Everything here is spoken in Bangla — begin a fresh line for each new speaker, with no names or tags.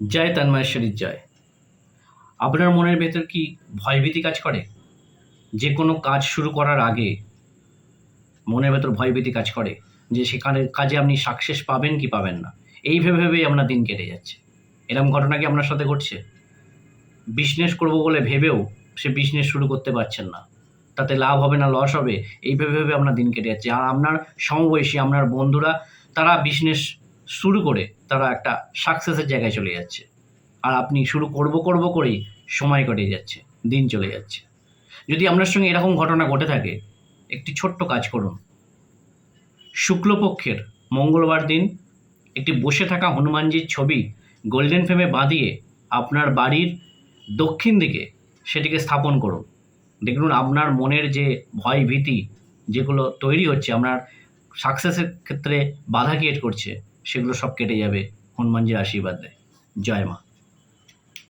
জয় তন্ময়েশ্বরীর জয়। আপনার মনের ভেতর কি ভয়ভীতি কাজ করে? যে কোনো কাজ শুরু করার আগে মনের ভেতর ভয়ভীতি কাজ করে যে সেখানে কাজে আপনি সাকসেস পাবেন কি পাবেন না, এই ভেবে ভেবেই আপনার দিন কেটে যাচ্ছে। এরকম ঘটনা কি আপনার সাথে ঘটছে? বিজনেস করব বলে ভেবেও সে বিজনেস শুরু করতে পারছেন না, তাতে লাভ হবে না লস হবে, এই ভেবে ভেবে আপনার দিন কেটে যাচ্ছে। আর আপনার সমবয়সী আপনার বন্ধুরা তারা বিজনেস শুরু করে তারা একটা সাকসেসের জায়গায় চলে যাচ্ছে, আর আপনি শুরু করব করেই সময় কেটে যাচ্ছে, দিন চলে যাচ্ছে। যদি আপনার সঙ্গে এরকম ঘটনা ঘটে থাকে, একটি ছোট্ট কাজ করুন। শুক্লপক্ষের মঙ্গলবার দিন একটি বসে থাকা হনুমানজির ছবি গোল্ডেন ফ্রেমে বাঁধিয়ে আপনার বাড়ির দক্ষিণ দিকে সেটিকে স্থাপন করুন। দেখুন আপনার মনের যে ভয় ভীতি যেগুলো তৈরি হচ্ছে, আপনার সাকসেসের ক্ষেত্রে বাধা ক্রিয়েট করছে, সেগুলো সব কেটে যাবে হনুমানজির আশীর্বাদে। জয় মা।